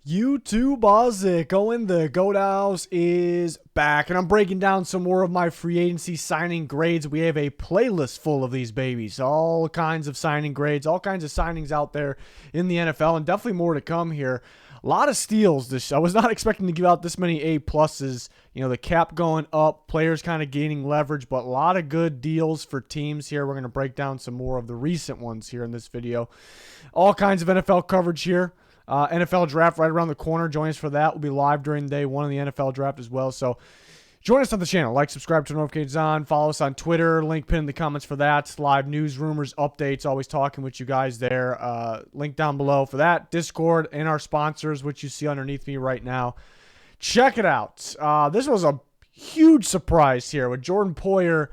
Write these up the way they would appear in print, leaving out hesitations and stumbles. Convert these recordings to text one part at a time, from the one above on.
YouTube Issac going the Goat House is back, and I'm breaking down some more of my free agency signing grades. We have a playlist full of these babies, all kinds of signing grades, all kinds of signings out there in the NFL, and definitely more to come here. A lot of steals. I was not expecting to give out this many A pluses. You know, the cap going up, players kind of gaining leverage, but a lot of good deals for teams here. We're going to break down some more of the recent ones here in this video. All kinds of NFL coverage here. NFL draft right around the corner. Join us for that. We'll be live during day one of the NFL draft as well. So join us on the channel. Like, subscribe, turn notifications on. Follow us on Twitter. Link pinned in the comments for that. Live news, rumors, updates. Always talking with you guys there. Link down below for that. Discord and our sponsors, which you see underneath me right now. Check it out. This was a huge surprise here with Jordan Poyer.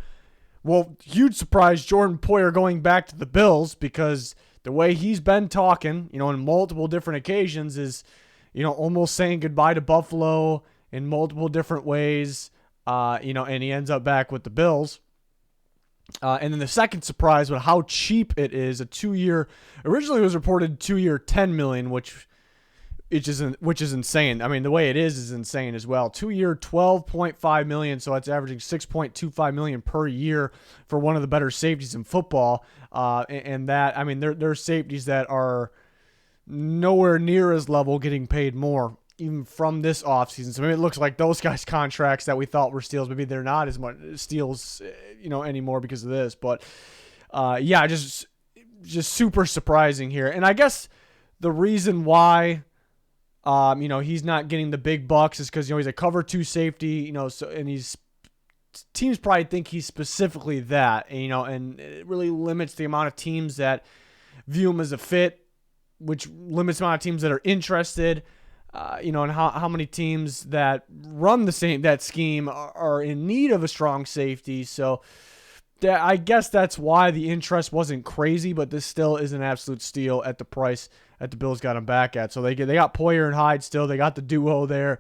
Well, huge surprise, Jordan Poyer going back to the Bills, because the way he's been talking, on multiple different occasions is, almost saying goodbye to Buffalo in multiple different ways, and he ends up back with the Bills. And then the second surprise with how cheap it is, a 2-year, originally it was reported 2-year $10 million, which is insane. I mean, the way it is insane as well. 2-year $12.5 million, so that's averaging $6.25 million per year for one of the better safeties in football. And that, I mean, there are safeties that are nowhere near as level getting paid more, even from this offseason. So maybe it looks like those guys' contracts that we thought were steals, maybe they're not as much steals, anymore because of this. But yeah, just super surprising here. And I guess the reason why he's not getting the big bucks is because, he's a cover 2 safety, and teams probably think he's specifically that, and it really limits the amount of teams that view him as a fit, which limits the amount of teams that are interested, and how many teams that run that scheme are in need of a strong safety. So I guess that's why the interest wasn't crazy, but this still is an absolute steal at the price that the Bills got him back at. So they got Poyer and Hyde still. They got the duo there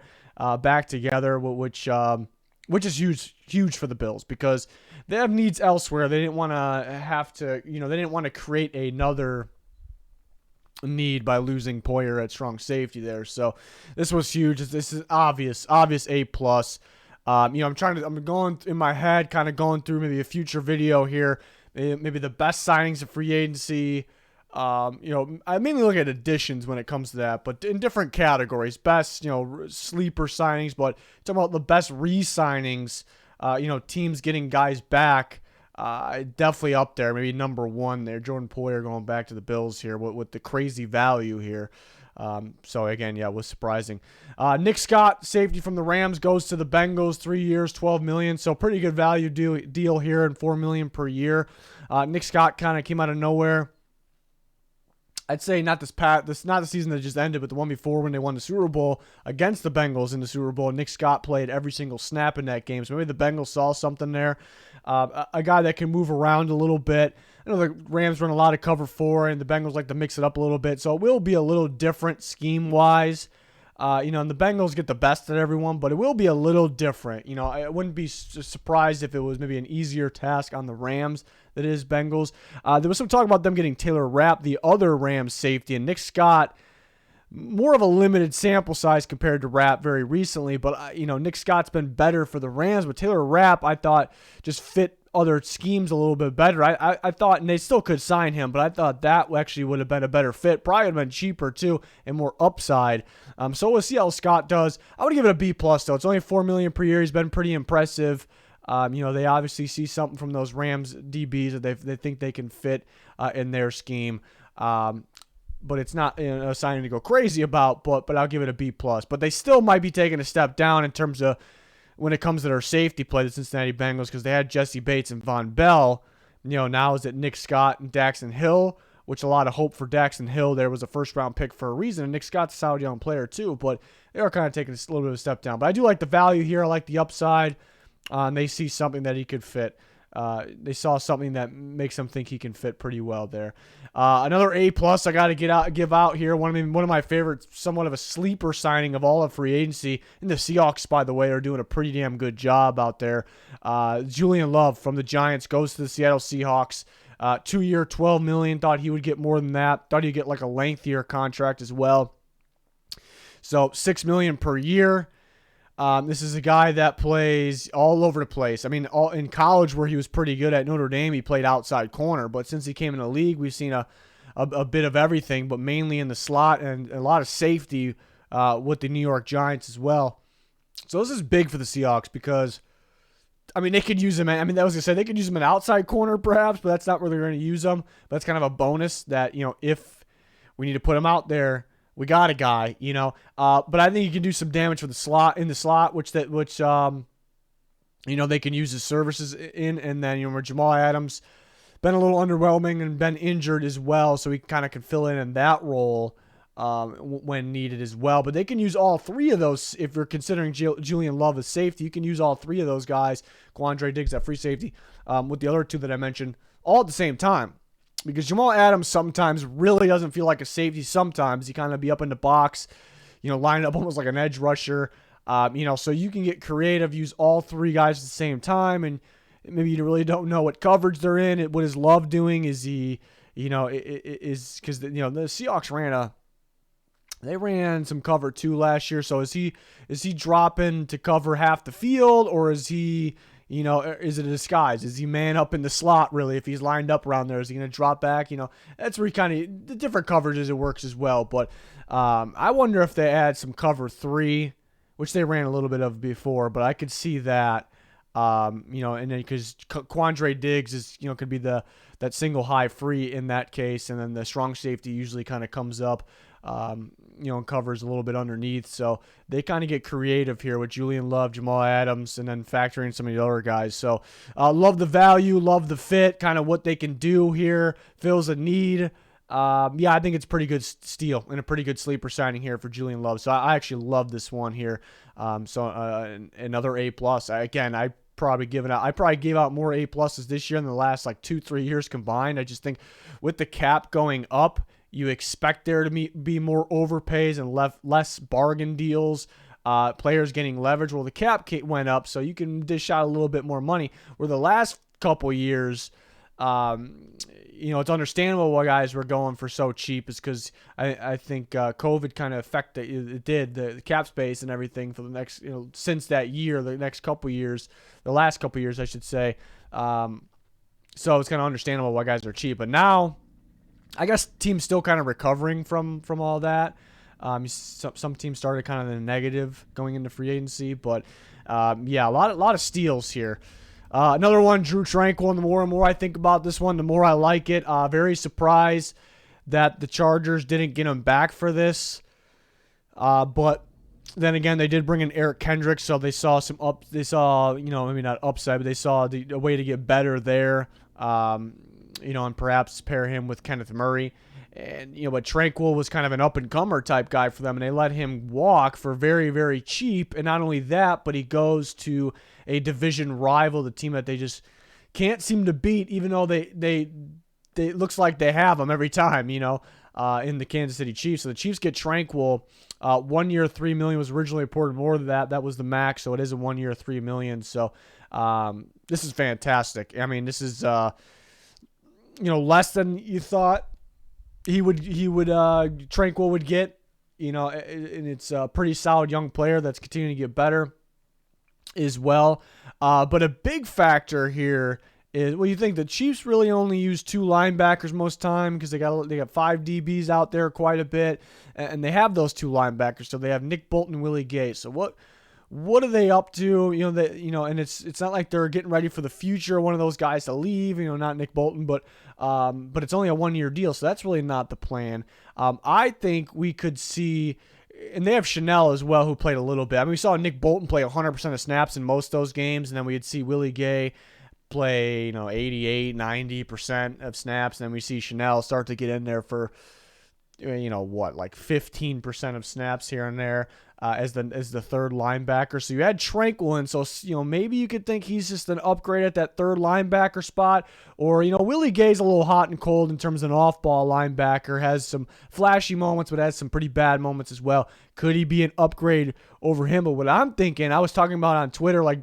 back together, which is huge for the Bills, because they have needs elsewhere. They didn't want to have to, they didn't want to create another need by losing Poyer at strong safety there. So this was huge. This is obvious A plus. I'm going in my head, kind of going through maybe a future video here, maybe the best signings of free agency. I mainly look at additions when it comes to that, but in different categories. Best, sleeper signings, but talking about the best re-signings, teams getting guys back, definitely up there, maybe number one there. Jordan Poyer going back to the Bills here with the crazy value here. So again, yeah, it was surprising. Nick Scott, safety from the Rams, goes to the Bengals, 3 years, $12 million. So pretty good value deal here, and $4 million per year. Nick Scott kind of came out of nowhere. I'd say not not the season that just ended, but the one before, when they won the Super Bowl against the Bengals in the Super Bowl. Nick Scott played every single snap in that game, so maybe the Bengals saw something there. A guy that can move around a little bit. I know the Rams run a lot of cover 4, and the Bengals like to mix it up a little bit, so it will be a little different scheme-wise. And the Bengals get the best at everyone, but it will be a little different. I wouldn't be surprised if it was maybe an easier task on the Rams that is Bengals. There was some talk about them getting Taylor Rapp, the other Rams safety, and Nick Scott, more of a limited sample size compared to Rapp very recently, but Nick Scott's been better for the Rams, but Taylor Rapp, I thought, just fit other schemes a little bit better. I thought, and they still could sign him, but I thought that actually would have been a better fit. Probably would have been cheaper too and more upside. So we'll see how Scott does. I would give it a B plus though. It's only $4 million per year. He's been pretty impressive. They obviously see something from those Rams DBs that they think they can fit in their scheme. But it's not a signing to go crazy about. But I'll give it a B plus. But they still might be taking a step down in terms of when it comes to their safety play, the Cincinnati Bengals, because they had Jesse Bates and Von Bell. Now is it Nick Scott and Daxton Hill, which a lot of hope for Daxton Hill. There was a first-round pick for a reason, and Nick Scott's a solid young player too, but they are kind of taking a little bit of a step down. But I do like the value here. I like the upside. And they see something that he could fit. They saw something that makes them think he can fit pretty well there. Another A plus I got to give out here. One of my favorites, somewhat of a sleeper signing of all of free agency. And the Seahawks, by the way, are doing a pretty damn good job out there. Julian Love from the Giants goes to the Seattle Seahawks. 2-year, $12 million. Thought he would get more than that. Thought he'd get like a lengthier contract as well. So $6 million per year. This is a guy that plays all over the place. I mean, in college where he was pretty good at Notre Dame, he played outside corner. But since he came in the league, we've seen a bit of everything, but mainly in the slot and a lot of safety with the New York Giants as well. So this is big for the Seahawks because, I mean, they could use him. I mean, I was going to say they could use him an outside corner perhaps, but that's not where they're going to use him. But that's kind of a bonus that, if we need to put him out there, we got a guy, But I think he can do some damage for the slot, which they can use his services in. And then, where Jamal Adams been a little underwhelming and been injured as well, so he kind of can fill in that role when needed as well. But they can use all three of those. If you're considering Julian Love as safety, you can use all three of those guys. Quandre Diggs at free safety, with the other two that I mentioned, all at the same time. Because Jamal Adams sometimes really doesn't feel like a safety. Sometimes he kind of be up in the box, lined up almost like an edge rusher. So you can get creative, use all three guys at the same time, and maybe you really don't know what coverage they're in. What is Love doing? Is he, is because the Seahawks ran some cover 2 last year. So is he dropping to cover half the field, or is he? Is it a disguise? Is he man up in the slot, really? If he's lined up around there, is he going to drop back? That's where he kind of, the different coverages it works as well. But I wonder if they add some cover 3, which they ran a little bit of before, but I could see that, and then because Quandre Diggs is, could be that single high free in that case, and then the strong safety usually kind of comes up, and covers a little bit underneath. So they kind of get creative here with Julian Love, Jamal Adams, and then factoring some of the other guys. So love the value, love the fit, kind of what they can do here, fills a need. I think it's a pretty good steal and a pretty good sleeper signing here for Julian Love. So I actually love this one here. Another A+. I probably gave out more A+ this year than the last 2-3 years combined. I just think with the cap going up, you expect there to be more overpays and less bargain deals, players getting leverage. Well, the cap went up, so you can dish out a little bit more money. Where the last couple years, it's understandable why guys were going for so cheap, is because I think COVID kind of affected the cap space and everything for the next, since that year, the last couple years, I should say. So it's kind of understandable why guys are cheap. But now, I guess teams still kind of recovering from all that. Some teams started kind of in the negative going into free agency, but a lot of steals here. Another one, Drew Tranquil. And the more and more I think about this one, the more I like it. Very surprised that the Chargers didn't get him back for this. But then again, they did bring in Eric Kendrick, so they saw maybe not upside, but they saw a way to get better there. And perhaps pair him with Kenneth Murray. And, but Tranquil was kind of an up-and-comer type guy for them, and they let him walk for very, very cheap. And not only that, but he goes to a division rival, the team that they just can't seem to beat, even though they looks like they have them every time, in the Kansas City Chiefs. So the Chiefs get Tranquil. 1 year, $3 million was originally reported more than that. That was the max, so it is a 1 year, $3 million. So this is fantastic. I mean, this is less than you thought Tranquil would get, and it's a pretty solid young player that's continuing to get better as well. But a big factor here is, you think the Chiefs really only use 2 linebackers most time because they got 5 DBs out there quite a bit, and they have those 2 linebackers. So they have Nick Bolton and Willie Gay. So what are they up to? And it's not like they're getting ready for the future, one of those guys to leave, not Nick Bolton, but it's only a 1 year deal, so that's really not the plan. I think we could see, and they have Chanel as well, who played a little bit. I mean, we saw Nick Bolton play 100% of snaps in most of those games, and then we'd see Willie Gay play, 88, 90% of snaps, and then we see Chanel start to get in there for, 15% of snaps here and there. As the third linebacker. So you had Tranquil in, so maybe you could think he's just an upgrade at that third linebacker spot. Or Willie Gay's a little hot and cold in terms of an off-ball linebacker, has some flashy moments but has some pretty bad moments as well. Could he be an upgrade over him? But what I'm thinking, I was talking about on Twitter, I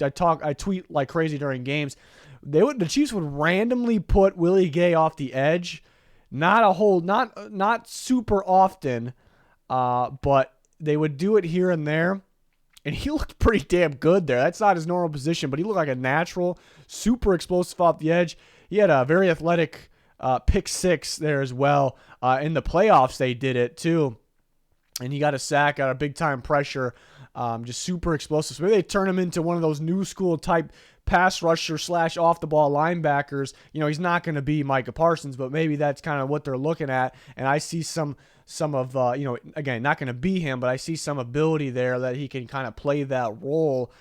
tweet like crazy during games. The Chiefs would randomly put Willie Gay off the edge, not super often, but they would do it here and there. And he looked pretty damn good there. That's not his normal position, but he looked like a natural, super explosive off the edge. He had a very athletic pick six there as well. In the playoffs, they did it too. And he got a sack, got a big-time pressure, just super explosive. So maybe they turn him into one of those new school type pass rusher / off-the-ball linebackers. He's not going to be Micah Parsons, but maybe that's kind of what they're looking at. And I see some of, again, not going to be him, but I see some ability there that he can kind of play that role.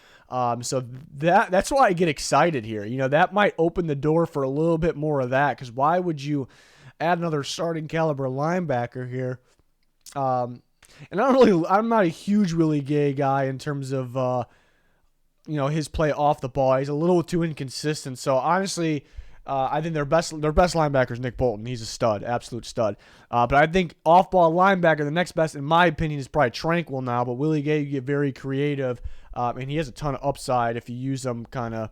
So that's why I get excited here. That might open the door for a little bit more of that, because why would you add another starting caliber linebacker here? And I'm not a huge Willie Gay guy in terms of, his play off the ball. He's a little too inconsistent. So honestly, I think their best linebacker is Nick Bolton. He's a stud, absolute stud. But I think off-ball linebacker, the next best, in my opinion, is probably Tranquil now. But Willie Gay, you get very creative, and he has a ton of upside if you use him kind of,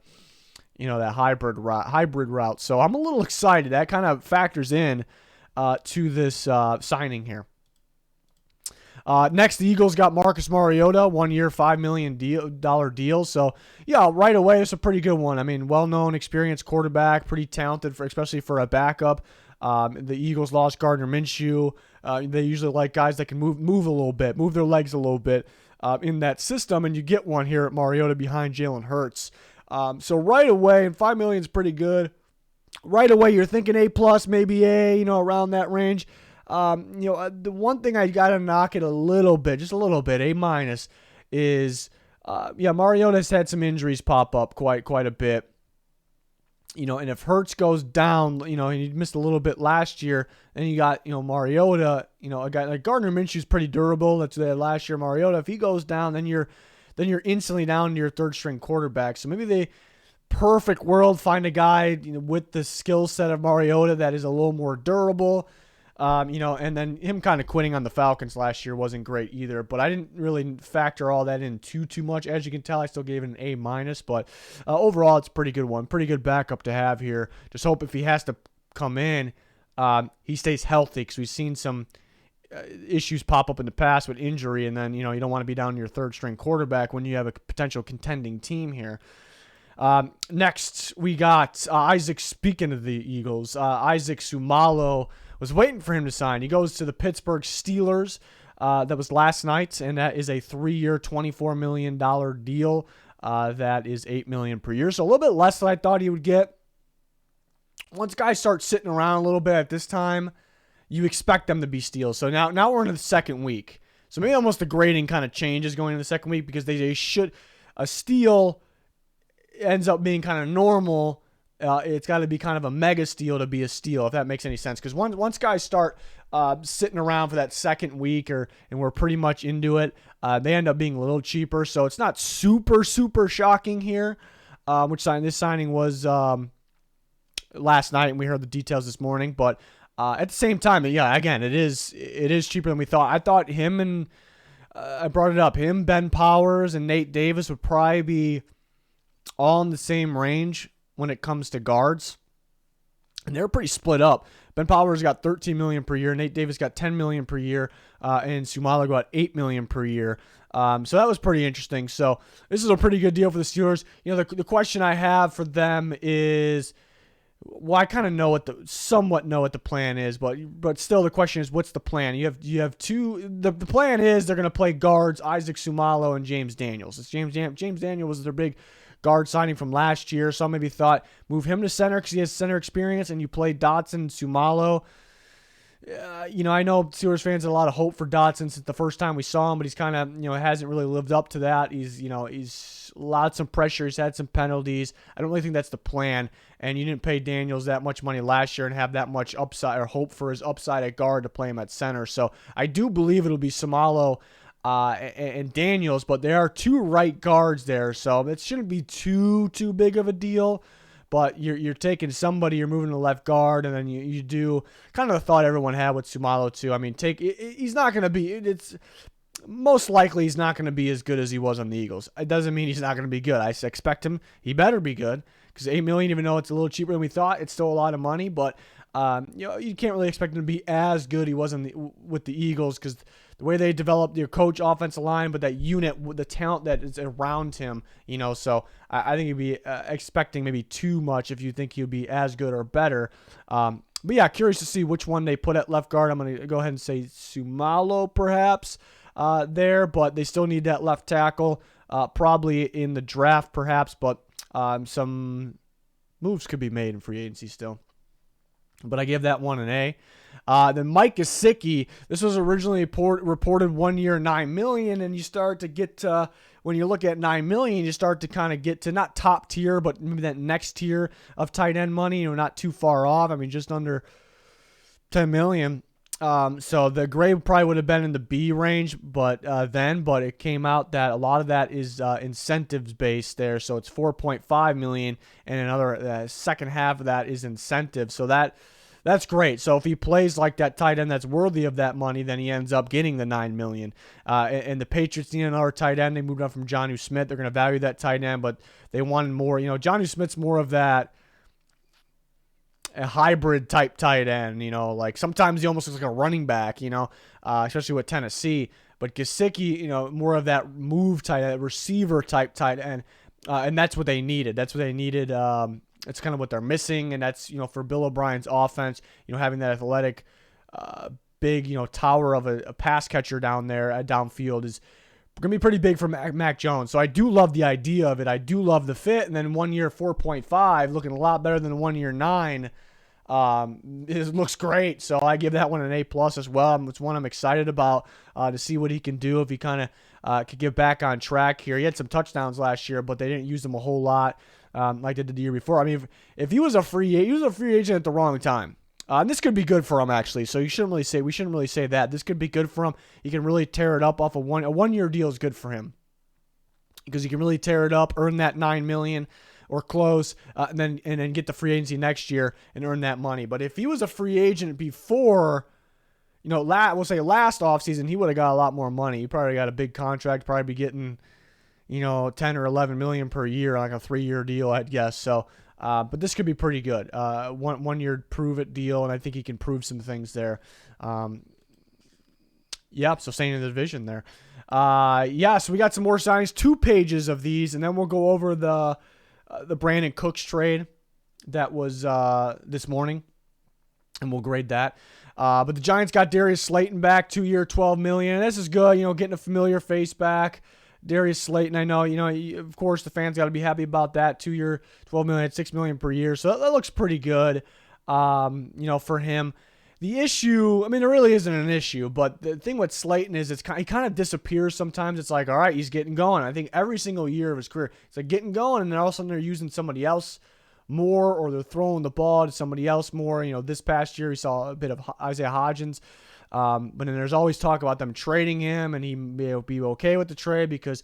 that hybrid route. So I'm a little excited. That kind of factors in to this signing here. Next, the Eagles got Marcus Mariota, 1 year, $5 million deal. So, yeah, right away, it's a pretty good one. I mean, well-known, experienced quarterback, pretty talented, especially for a backup. The Eagles lost Gardner Minshew. They usually like guys that can move a little bit, move their legs a little bit in that system, and you get one here at Mariota behind Jalen Hurts. So right away, and $5 million is pretty good. Right away, you're thinking A+, maybe A, around that range. The one thing I got to knock it a little bit, just a little bit, A-, is, Mariota's had some injuries pop up quite a bit. And if Hurts goes down, and he missed a little bit last year, then you got, Mariota, a guy like Gardner Minshew's pretty durable. That's what they had last year. Mariota, if he goes down, then you're instantly down to your third string quarterback. So maybe they, perfect world, find a guy, with the skill set of Mariota that is a little more durable. And then him kind of quitting on the Falcons last year wasn't great either, but I didn't really factor all that in too much. As you can tell, I still gave it an A-, but overall, it's a pretty good one. Pretty good backup to have here. Just hope if he has to come in, he stays healthy, because we've seen some issues pop up in the past with injury, and then, you don't want to be down to your third string quarterback when you have a potential contending team here. Next, we got Isaac. Speaking of the Eagles, Isaac Seumalo was waiting for him to sign. He goes to the Pittsburgh Steelers. That was last night, and that is a 3-year, $24 million deal. That is $8 million per year, so a little bit less than I thought he would get. Once guys start sitting around a little bit at this time, you expect them to be steals. So now we're into the second week. So maybe almost the grading kind of changes going into the second week, because they should, a steal ends up being kind of normal. It's got to be kind of a mega steal to be a steal, if that makes any sense. Because once guys start sitting around for that second week, and we're pretty much into it, they end up being a little cheaper. So it's not super shocking here. This signing was last night, and we heard the details this morning. But at the same time, again, it is cheaper than we thought. I thought him and I brought it up. Him, Ben Powers, and Nate Davis would probably be all in the same range when it comes to guards, and they're pretty split up. Ben Powers got $13 million per year, Nate Davis got $10 million per year, and Seumalo got $8 million per year. So that was pretty interesting. So this is a pretty good deal for the Steelers. The question I have for them is, well, I kind of somewhat know what the plan is, but still the question is, what's the plan? You have two. The plan is they're going to play guards, Isaac Seumalo and James Daniels. James Daniels was their big guard signing from last year. Some maybe thought move him to center because he has center experience, and you play Dotson, Seumalo. I know Steelers fans had a lot of hope for Dotson since the first time we saw him, but he's kind of, hasn't really lived up to that. He's allowed some pressure. He's had some penalties. I don't really think that's the plan. And you didn't pay Daniels that much money last year and have that much upside or hope for his upside at guard to play him at center. So I do believe it'll be Seumalo and Daniels, but there are two right guards there, so it shouldn't be too big of a deal. But you're taking somebody, you're moving to left guard, and then you do kind of the thought everyone had with Seumalo too. I mean, he's not going to be. It's most likely he's not going to be as good as he was on the Eagles. It doesn't mean he's not going to be good. I expect him. He better be good, because $8 million, even though it's a little cheaper than we thought, it's still a lot of money. But you can't really expect him to be as good he was with the Eagles, because the way they developed your coach, offensive line, but that unit, the talent that is around him, so I think you'd be expecting maybe too much if you think he'll be as good or better. But yeah, curious to see which one they put at left guard. I'm going to go ahead and say Seumalo perhaps there, but they still need that left tackle, probably in the draft perhaps, but some moves could be made in free agency still. But I give that one an A. Then Mike Gesicki, this was originally reported 1 year, $9 million, and you start to get to, when you look at $9 million, you start to kind of get to not top tier, but maybe that next tier of tight end money, not too far off. I mean, just under $10 million. So the grade probably would have been in the B range, but it came out that a lot of that is incentives based there. So it's $4.5 million, and another second half of that is incentive. So that's great. So if he plays like that tight end that's worthy of that money, then he ends up getting the $9 million. And the Patriots need another tight end. They moved on from Jonnu Smith. They're going to value that tight end, but they wanted more. Jonnu Smith's more of that a hybrid type tight end, like sometimes he almost looks like a running back, especially with Tennessee. But Gesicki, more of that move tight end, receiver type tight end, and that's what they needed. It's kind of what they're missing, and that's for Bill O'Brien's offense, having that athletic, big tower of a pass catcher down there downfield is going to be pretty big for Mac Jones. So I do love the idea of it. I do love the fit, and then 1 year 4.5 looking a lot better than 1 year 9. It looks great, so I give that one an A+ as well. It's one I'm excited about to see what he can do if he kind of could get back on track here. He had some touchdowns last year, but they didn't use him a whole lot like they did the year before. I mean, if he was a free agent at the wrong time. And this could be good for him actually. So we shouldn't really say that. This could be good for him. He can really tear it up off a 1 year deal is good for him because he can really tear it up, earn that $9 million. Or close, and then get the free agency next year and earn that money. But if he was a free agent before, we'll say last offseason, he would have got a lot more money. He probably got a big contract, probably be getting, 10 or 11 million per year, like a 3-year deal, I'd guess. So, but this could be pretty good. 1 year prove it deal, and I think he can prove some things there. So staying in the division there. So we got some more signings, 2 pages of these, and then we'll go over the Brandin Cooks trade that was this morning, and we'll grade that. But the Giants got Darius Slayton back, 2 year, $12 million. This is good, getting a familiar face back. Darius Slayton, I know, of course the fans got to be happy about that. 2 year, $12 million, $6 million per year. So that looks pretty good, for him. The issue, I mean, it really isn't an issue, but the thing with Slayton is he kind of disappears sometimes. It's like, all right, he's getting going. I think every single year of his career, it's like getting going, and then all of a sudden they're using somebody else more, or they're throwing the ball to somebody else more. This past year we saw a bit of Isaiah Hodgins, but then there's always talk about them trading him, and he may be okay with the trade because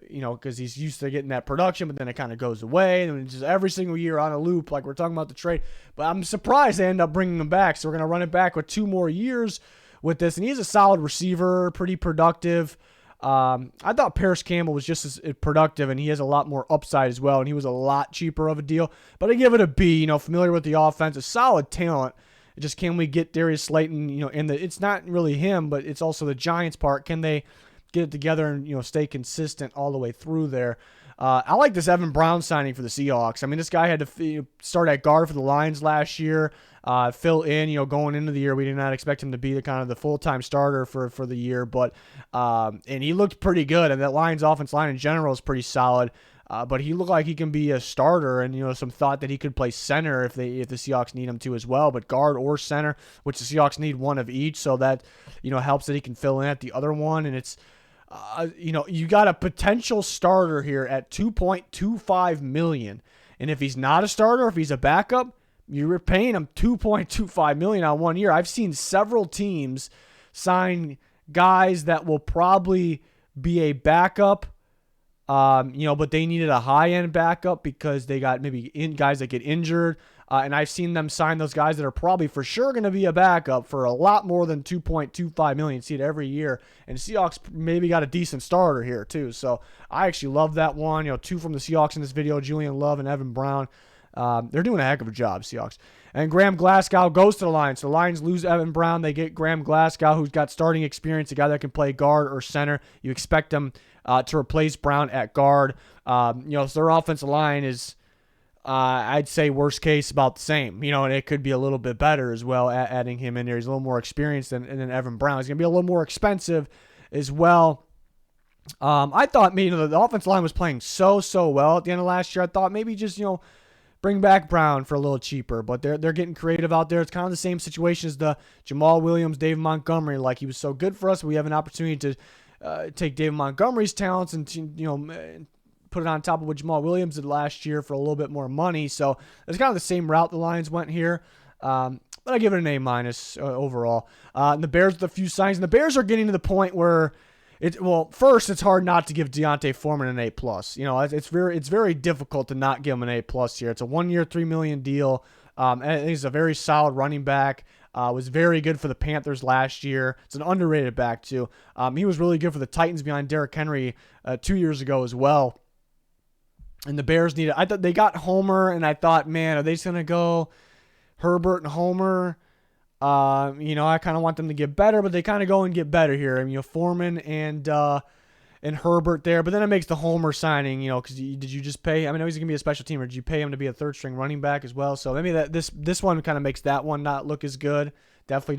he's used to getting that production, but then it kind of goes away. And it's just every single year on a loop, like we're talking about the trade. But I'm surprised they end up bringing him back. So we're going to run it back with 2 more years with this. And he's a solid receiver, pretty productive. I thought Paris Campbell was just as productive, and he has a lot more upside as well. And he was a lot cheaper of a deal. But I give it a B, familiar with the offense, a solid talent. Just can we get Darius Slayton, it's not really him, but it's also the Giants part. Can they get it together and stay consistent all the way through there? I like this Evan Brown signing for the Seahawks. I mean, this guy had to start at guard for the Lions last year, fill in. Going into the year, we did not expect him to be the full-time starter for the year, but and he looked pretty good. And that Lions offense line in general is pretty solid. But he looked like he can be a starter, and some thought that he could play center if the Seahawks need him to as well. But guard or center, which the Seahawks need one of each, so that helps that he can fill in at the other one. And it's you got a potential starter here at $2.25 million, and if he's not a starter, if he's a backup, you're paying him $2.25 million on 1 year. I've seen several teams sign guys that will probably be a backup. But they needed a high-end backup because they got maybe guys that get injured. And I've seen them sign those guys that are probably for sure going to be a backup for a lot more than $2.25 million. See it every year. And Seahawks maybe got a decent starter here too. So I actually love that one. 2 from the Seahawks in this video, Julian Love and Evan Brown. They're doing a heck of a job, Seahawks. And Graham Glasgow goes to the Lions. So the Lions lose Evan Brown. They get Graham Glasgow, who's got starting experience, a guy that can play guard or center. You expect him to replace Brown at guard. So their offensive line is, I'd say, worst case, about the same. And it could be a little bit better as well, adding him in there. He's a little more experienced than Evan Brown. He's going to be a little more expensive as well. I thought maybe the offensive line was playing so well at the end of last year. I thought maybe just, bring back Brown for a little cheaper, but they're getting creative out there. It's kind of the same situation as the Jamal Williams, David Montgomery. Like, he was so good for us. We have an opportunity to take David Montgomery's talents and put it on top of what Jamal Williams did last year for a little bit more money. So it's kind of the same route the Lions went here. But I give it an A- overall. And the Bears with a few signs. And the Bears are getting to the point where first, it's hard not to give Deontay Foreman an A+. It's very difficult to not give him an A+ here. It's a 1-year, $3 million deal. And he's a very solid running back. Was very good for the Panthers last year. It's an underrated back, too. He was really good for the Titans behind Derrick Henry 2 years ago as well. And the Bears I thought they got Homer, and I thought, man, are they just going to go Herbert and Homer? I kind of want them to get better, but they kind of go and get better here. Foreman and Herbert there, but then it makes the Homer signing, because did you just pay? I know he's going to be a special teamer. Did you pay him to be a third-string running back as well? So maybe this one kind of makes that one not look as good. Definitely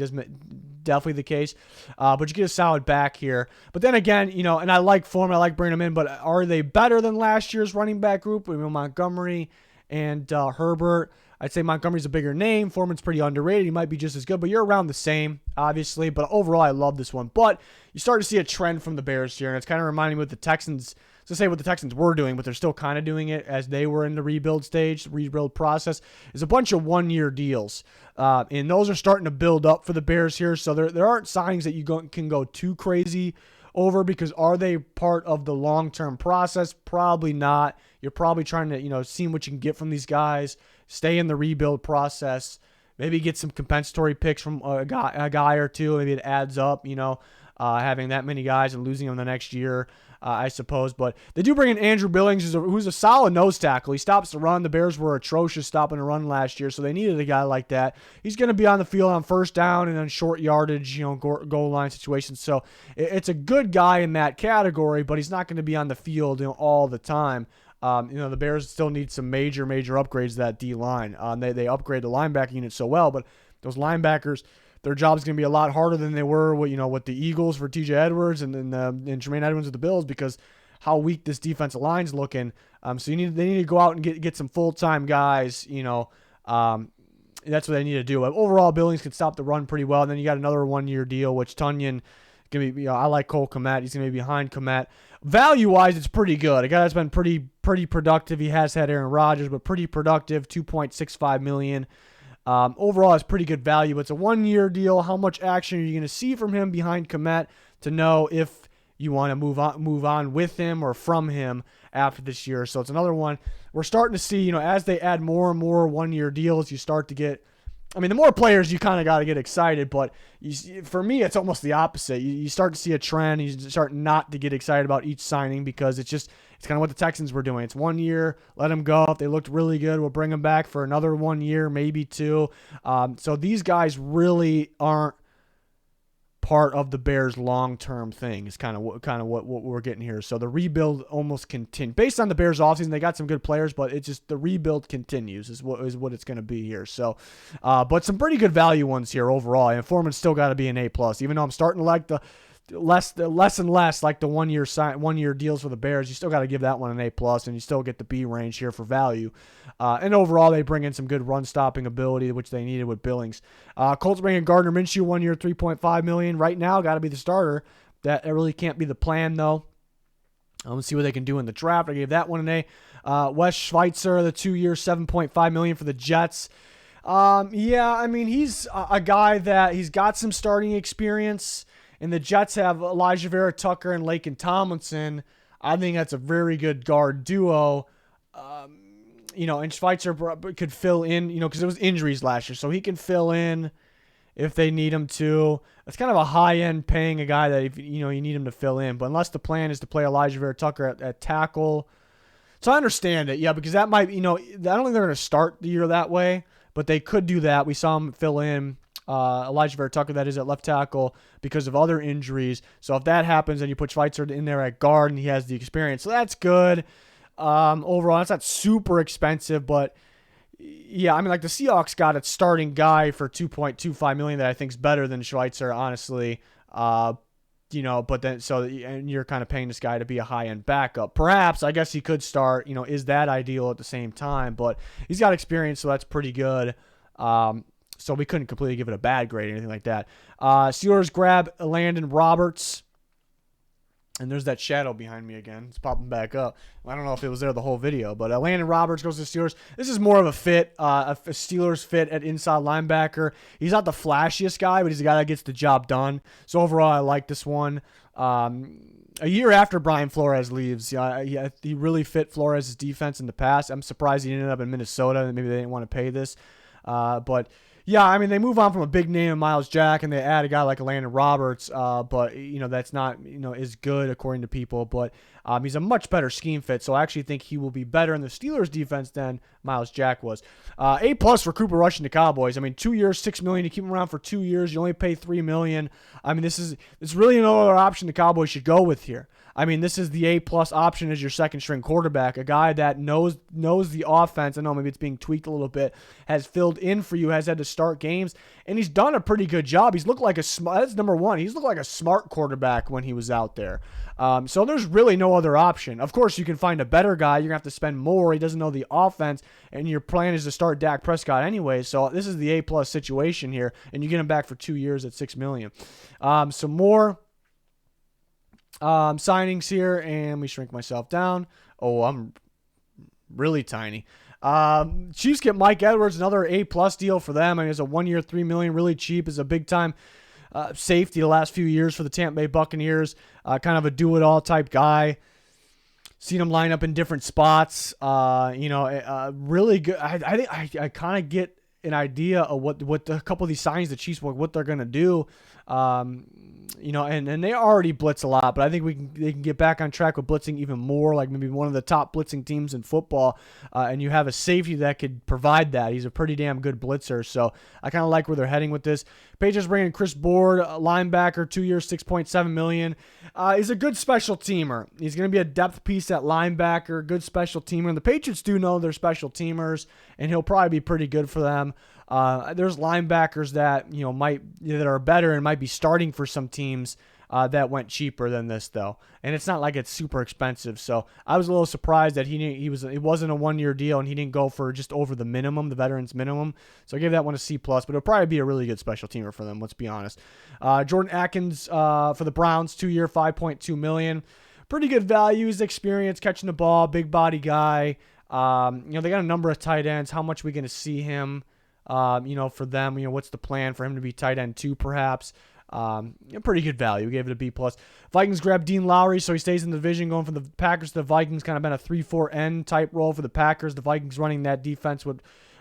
the case. But you get a solid back here. But then again, and I like Foreman, I like bringing him in, but are they better than last year's running back group? Montgomery and Herbert. I'd say Montgomery's a bigger name. Foreman's pretty underrated. He might be just as good, but you're around the same, obviously. But overall, I love this one. But you start to see a trend from the Bears here, and it's kind of reminding me what the Texans, to say what the Texans were doing, but they're still kind of doing it as they were in the rebuild process, is a bunch of 1-year deals. And those are starting to build up for the Bears here. So there aren't signings that you can go too crazy over, because are they part of the long-term process? Probably not. You're probably trying to, see what you can get from these guys, stay in the rebuild process, maybe get some compensatory picks from a guy or two. Maybe it adds up, having that many guys and losing them the next year, I suppose. But they do bring in Andrew Billings, who's a solid nose tackle. He stops the run. The Bears were atrocious stopping the run last year, so they needed a guy like that. He's going to be on the field on first down and on short yardage, goal line situations. So it's a good guy in that category, but he's not going to be on the field all the time. The Bears still need some major upgrades to that D-line. They upgrade the linebacker unit so well, but those linebackers, their job is going to be a lot harder than they were with the Eagles for TJ Edwards and Jermaine Edwards with the Bills, because how weak this defensive line's looking. So they need to go out and get some full-time guys. That's what they need to do. Overall, Billings can stop the run pretty well. And then you got another 1-year deal, which Tunyon gonna be. I like Cole Kmet. He's gonna be behind Kmet. Value-wise, it's pretty good. A guy that's been pretty productive. He has had Aaron Rodgers, but pretty productive. $2.65 million. Overall, it's pretty good value. It's a 1-year deal. How much action are you going to see from him behind Kmet to know if you want to move on with him or from him after this year? So it's another one. We're starting to see, as they add more and more 1-year deals, you start to get. The more players, you kind of got to get excited, but for me, it's almost the opposite. You start to see a trend. You start not to get excited about each signing, because it's kind of what the Texans were doing. It's 1 year, let them go. If they looked really good, we'll bring them back for another 1 year, maybe 2. So these guys really aren't part of the Bears' long-term thing. Is kind of what we're getting here. So the rebuild almost continues. Based on the Bears' offseason, they got some good players, but it's just the rebuild continues is what it's going to be here. So, but some pretty good value ones here overall. And Foreman's still got to be an A+, even though I'm starting to like the less and less like the 1-year deals for the Bears. You still got to give that one an A+, and you still get the B range here for value. And overall, they bring in some good run stopping ability, which they needed with Billings. Colts bring in Gardner Minshew, 1 year, $3.5 million. Right now, got to be the starter. That really can't be the plan though. Let's see what they can do in the draft. I gave that one an A. Wes Schweitzer, the 2 year, $7.5 million for the Jets. He's a guy that he's got some starting experience. And the Jets have Elijah Vera Tucker and Laken Tomlinson. I think that's a very good guard duo. And Schweitzer could fill in, because there was injuries last year. So he can fill in if they need him to. It's kind of a high-end paying a guy that, you need him to fill in. But unless the plan is to play Elijah Vera Tucker at tackle. So I understand it, yeah, because that might, I don't think they're going to start the year that way. but they could do that. We saw him fill in Elijah Vera Tucker, that is, at left tackle because of other injuries. So if that happens, then you put Schweitzer in there at guard, and he has the experience. So that's good. Overall, it's not super expensive, but yeah, I mean, like the Seahawks got its starting guy for $2.25 million that I think is better than Schweitzer, honestly. But then and you're kind of paying this guy to be a high-end backup. Perhaps, I guess he could start. Is that ideal at the same time? But he's got experience, so that's pretty good. So we couldn't completely give it a bad grade or anything like that. Steelers grab Landon Roberts. And there's that shadow behind me again. It's popping back up. I don't know if it was there the whole video, but Landon Roberts goes to the Steelers. This is more of a fit, a Steelers fit at inside linebacker. He's not the flashiest guy, but he's a guy that gets the job done. So overall, I like this one. A year after Brian Flores leaves, he really fit Flores' defense in the past. I'm surprised he ended up in Minnesota, and maybe they didn't want to pay this. But yeah, I mean, they move on from a big name, Miles Jack, and they add a guy like Landon Roberts, but, that's not, as good according to people, but he's a much better scheme fit, so I actually think he will be better in the Steelers defense than Miles Jack was. A+ for Cooper Rush and the Cowboys. I mean, 2 years, $6 million. You keep him around for 2 years. You only pay $3 million. I mean, it's really no other option the Cowboys should go with here. I mean, this is the A+ option as your second-string quarterback, a guy that knows the offense. I know maybe it's being tweaked a little bit, has filled in for you, has had to start games, and he's done a pretty good job. He's looked like that's number one. He's looked like a smart quarterback when he was out there. So there's really no other option. Of course, you can find a better guy. You're going to have to spend more. He doesn't know the offense, and your plan is to start Dak Prescott anyway. So this is the A+ situation here, and you get him back for 2 years at $6 million. Some more signings here, and let me shrink myself down. Oh, I'm really tiny. Chiefs get Mike Edwards, another A+ deal for them. I mean, it's a 1 year, $3 million, really cheap. It's a big time safety the last few years for the Tampa Bay Buccaneers. Kind of a do-it-all type guy. Seen him line up in different spots. Really good. I think I kind of get an idea of what a couple of these signings the Chiefs, what they're gonna do. And they already blitz a lot, but I think they can get back on track with blitzing even more, like maybe one of the top blitzing teams in football, and you have a safety that could provide that. He's a pretty damn good blitzer, so I kind of like where they're heading with this. Patriots bringing in Chris Board, linebacker, 2 years, $6.7 million. He's a good special teamer. He's going to be a depth piece at linebacker, good special teamer, and the Patriots do know they're special teamers, and he'll probably be pretty good for them. There's linebackers that that are better and might be starting for some teams that went cheaper than this though, and it's not like it's super expensive. So I was a little surprised that it wasn't a 1 year deal and he didn't go for just over the minimum, the veterans minimum. So I gave that one a C+, but it'll probably be a really good special teamer for them. Let's be honest. Jordan Atkins for the Browns, 2 year, $5.2 million. Pretty good value. He's experienced catching the ball, big body guy. They got a number of tight ends. How much are we going to see him? For them, what's the plan for him to be tight end 2 perhaps? Pretty good value. We gave it a B+. Vikings grab Dean Lowry, so he stays in the division, going from the Packers to the Vikings, kind of been a 3-4-N type role for the Packers. The Vikings running that defense,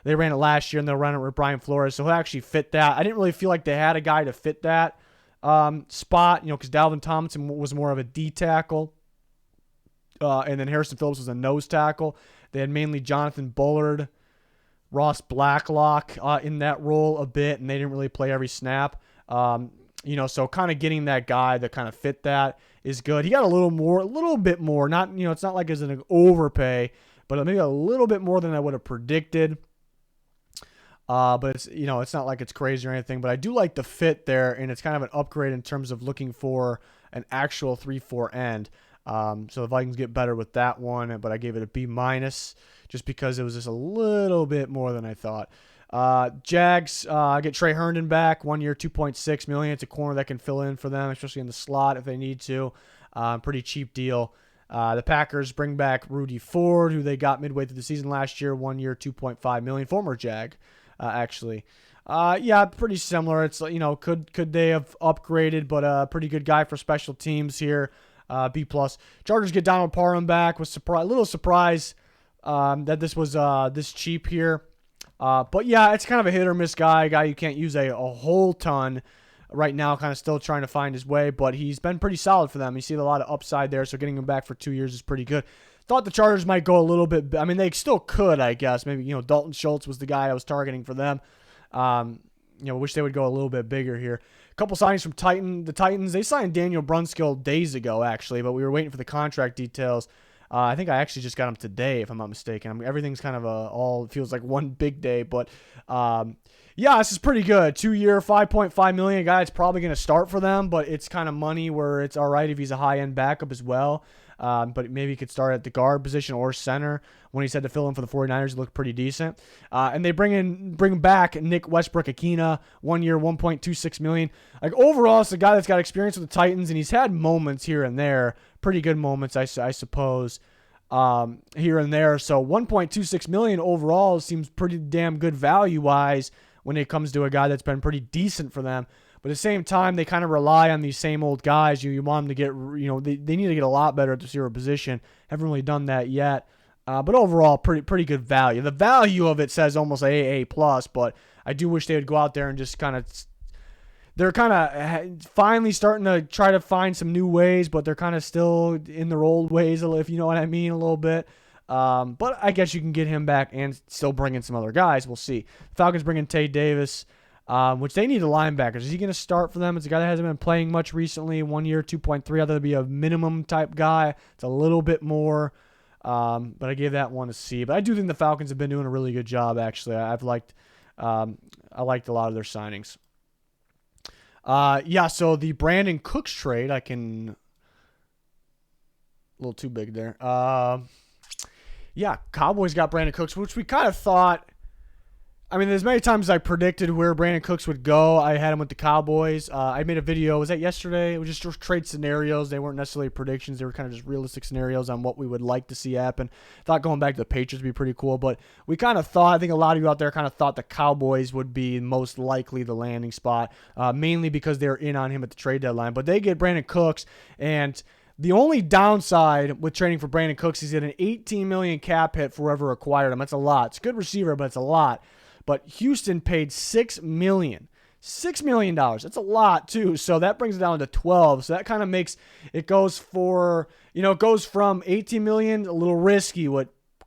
they ran it last year, and they'll run it with Brian Flores, so he'll actually fit that. I didn't really feel like they had a guy to fit that spot, because Dalvin Tomlinson was more of a D tackle, and then Harrison Phillips was a nose tackle. They had mainly Jonathan Bullard, Ross Blacklock in that role a bit, and they didn't really play every snap. So kind of getting that guy that kind of fit that is good. He got a little bit more. Not, it's not like it's an overpay, but maybe a little bit more than I would have predicted. But it's, it's not like it's crazy or anything, but I do like the fit there, and it's kind of an upgrade in terms of looking for an actual 3-4 end. So the Vikings get better with that one, but I gave it a B- just because it was just a little bit more than I thought. Jags get Trey Herndon back, 1 year, $2.6 million. It's a corner that can fill in for them, especially in the slot if they need to. Pretty cheap deal. The Packers bring back Rudy Ford, who they got midway through the season last year, 1 year, $2.5 million. Former Jag, actually. Pretty similar. It's could they have upgraded, but a pretty good guy for special teams here. B+. Chargers get Donald Parham back. Was a little surprised that this was this cheap here. But yeah, it's kind of a hit or miss guy you can't use a whole ton. right now, kind of still trying to find his way, but he's been pretty solid for them. You see a lot of upside there, so getting him back for 2 years is pretty good. Thought the Chargers might go a little bit. I mean, they still could, I guess. Maybe, Dalton Schultz was the guy I was targeting for them. Wish they would go a little bit bigger here. A couple signings from the Titans. They signed Daniel Brunskill days ago, actually, but we were waiting for the contract details. I think I actually just got him today, if I'm not mistaken. everything's kind of all feels like one big day, but this is pretty good. 2-year, $5.5 million. A guy that's probably going to start for them, but it's kind of money where it's all right if he's a high-end backup as well. But maybe he could start at the guard position or center. When he said to fill in for the 49ers, he looked pretty decent. And they bring back Nick Westbrook-Akina, 1 year, $1.26 million. Like, overall, it's a guy that's got experience with the Titans, and he's had moments here and there, pretty good moments, I suppose, here and there. So $1.26 million overall seems pretty damn good value-wise when it comes to a guy that's been pretty decent for them. But at the same time, they kind of rely on these same old guys. You want them to get, they need to get a lot better at the receiver position. Haven't really done that yet. But overall, pretty good value. The value of it says almost AA+, but I do wish they would go out there and just they're kind of finally starting to try to find some new ways, but they're kind of still in their old ways, if you know what I mean, a little bit. But I guess you can get him back and still bring in some other guys. We'll see. Falcons bring in Tay Davis. Which they need a linebacker. Is he going to start for them? It's a guy that hasn't been playing much recently. 1 year, 2.3. I thought it'd be a minimum type guy. It's a little bit more, but I gave that one a C. But I do think the Falcons have been doing a really good job. Actually, I liked a lot of their signings. So the Brandin Cooks trade, a little too big there. Cowboys got Brandin Cooks, which we kind of thought. I mean, there's many times I predicted where Brandin Cooks would go. I had him with the Cowboys. I made a video. Was that yesterday? It was just trade scenarios. They weren't necessarily predictions. They were kind of just realistic scenarios on what we would like to see happen. Thought going back to the Patriots would be pretty cool. But we kind of thought, I think a lot of you out there kind of thought the Cowboys would be most likely the landing spot, mainly because they're in on him at the trade deadline. But they get Brandin Cooks, and the only downside with trading for Brandin Cooks is he had an $18 million cap hit for whoever acquired him. That's a lot. It's a good receiver, but it's a lot. But Houston paid $6 million. $6 million. That's a lot, too. So that brings it down to 12. So that kind of makes it goes from $18 million, a little risky.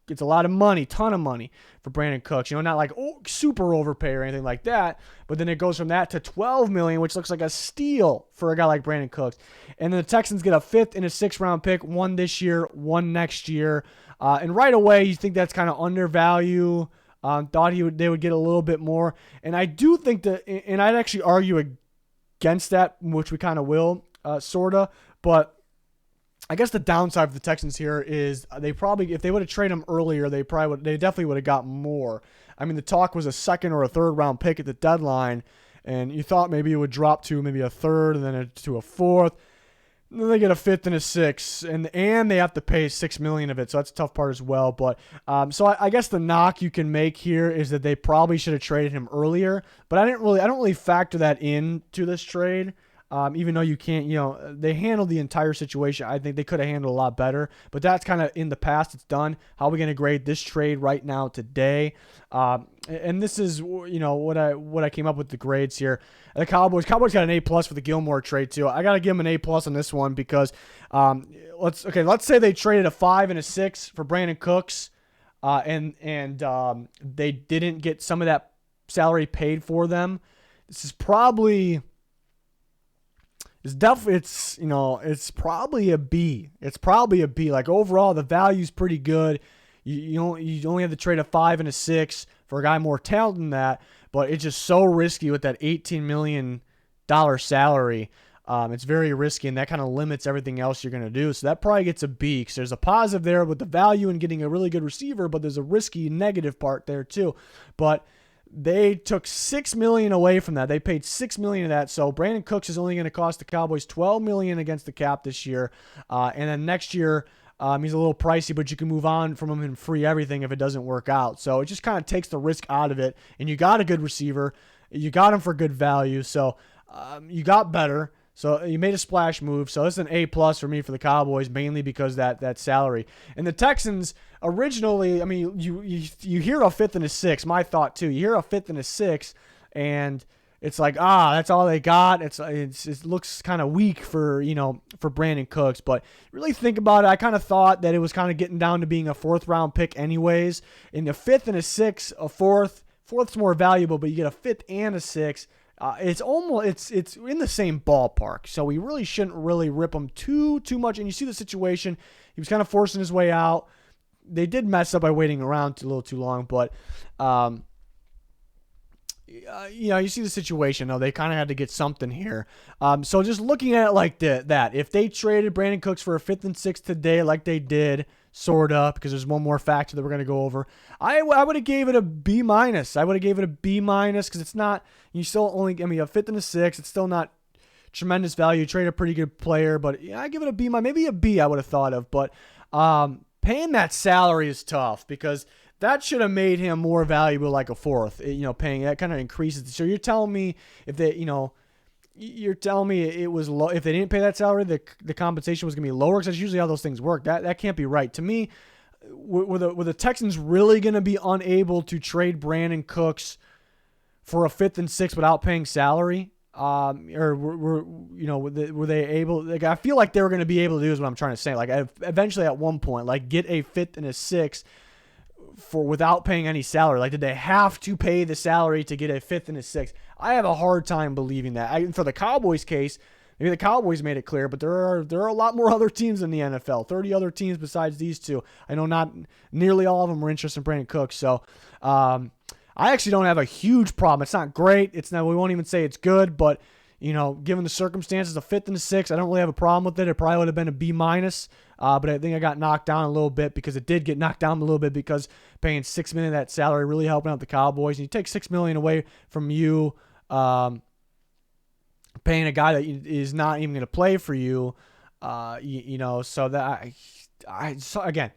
It's a lot of money, ton of money for Brandin Cooks. Not like super overpay or anything like that. But then it goes from that to $12 million, which looks like a steal for a guy like Brandin Cooks. And then the Texans get a 5th and a 6th round pick, one this year, one next year. And right away, you think that's kind of undervalue. Thought they would get a little bit more. And I do think that, and I'd actually argue against that, which we kind of will, sort of. But I guess the downside for the Texans here is they probably, if they would have traded him earlier, they definitely would have got more. I mean, the talk was a 2nd or a 3rd round pick at the deadline, and you thought maybe it would drop to maybe a 3rd and then to a 4th. And then they get a 5th and a 6th, and they have to pay $6 million of it, so that's a tough part as well. But so I guess the knock you can make here is that they probably should have traded him earlier. But I don't really factor that into this trade. Even though you can't, they handled the entire situation. I think they could have handled a lot better, but that's kind of in the past. It's done. How are we going to grade this trade right now today? And this is, what I came up with the grades here. The Cowboys got an A+ for the Gilmore trade too. I got to give them an A+ on this one because let's say they traded a 5 and a 6 for Brandin Cooks, and they didn't get some of that salary paid for them. This is probably. It's probably a B. It's probably a B. Like, overall, the value's pretty good. You only have to trade a 5 and a 6 for a guy more talented than that, but it's just so risky with that $18 million salary. It's very risky, and that kind of limits everything else you're going to do. So that probably gets a B, because there's a positive there with the value in getting a really good receiver, but there's a risky negative part there too. But they took $6 million away from that. They paid $6 million of that. So Brandin Cooks is only going to cost the Cowboys $12 million against the cap this year. And then next year, he's a little pricey, but you can move on from him and free everything if it doesn't work out. So it just kind of takes the risk out of it. And you got a good receiver. You got him for good value. So you got better. So you made a splash move. So it's an A+ for me for the Cowboys, mainly because that salary. And the Texans originally, I mean, you hear a 5th and a 6th. My thought too. You hear a 5th and a 6th, and it's like, that's all they got. It looks kind of weak for Brandin Cooks. But really think about it, I kind of thought that it was kind of getting down to being a 4th round pick anyways. In the 5th and a 6th, a 4th's more valuable, but you get a 5th and a 6th. It's in the same ballpark. So we really shouldn't really rip him too much. And you see the situation, he was kind of forcing his way out. They did mess up by waiting around a little too long, but you see the situation, though. They kind of had to get something here. So just looking at it like that, if they traded Brandin Cooks for a 5th and 6th today, like they did, sort of, because there's one more factor that we're going to go over, I would have gave it a B-. I would have gave it a B- because it's not, you still only, a 5th and a 6th, it's still not tremendous value. You trade a pretty good player, but I give it a B-, maybe a B I would have thought of, but paying that salary is tough because that should have made him more valuable like a 4th. Paying that kind of increases. So you're telling me if they, you're telling me it was low. If they didn't pay that salary, the compensation was going to be lower, because that's usually how those things work. That can't be right. To me, were the Texans really going to be unable to trade Brandin Cooks for a 5th and 6th without paying salary? Or were they able? Like, I feel like they were going to be able to do is what I'm trying to say. Like, eventually at one point, like, get a 5th and a 6th without paying any salary. Like, did they have to pay the salary to get a 5th and a 6th? I have a hard time believing that. For the Cowboys case, maybe the Cowboys made it clear, but there are a lot more other teams in the NFL. 30 other teams besides these two. I know not nearly all of them were interested in Brandin Cooks. So I actually don't have a huge problem. It's not great. It's not. We won't even say it's good, but given the circumstances, a 5th and a 6th, I don't really have a problem with it. It probably would have been a B-. But I think I got knocked down a little bit, because it did get knocked down a little bit because paying $6 million of that salary really helping out the Cowboys. And you take $6 million away from you, paying a guy that is not even going to play for you, so that again,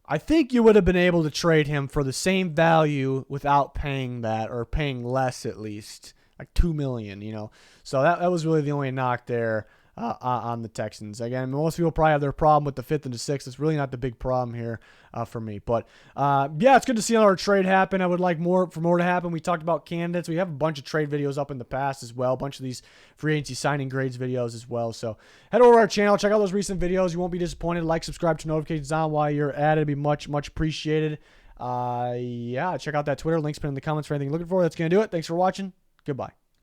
I think you would have been able to trade him for the same value without paying that, or paying less at least, like $2 million, So that was really the only knock there on the Texans. Again, most people probably have their problem with the 5th and the 6th. It's really not the big problem here for me. But it's good to see another trade happen. I would like more to happen. We talked about candidates. We have a bunch of trade videos up in the past as well. A bunch of these free agency signing grades videos as well. So head over to our channel. Check out those recent videos. You won't be disappointed. Like, subscribe, to notifications on while you're at it. It'd be much, much appreciated. Check out that Twitter. Link's been in the comments for anything you're looking for. That's going to do it. Thanks for watching. Goodbye.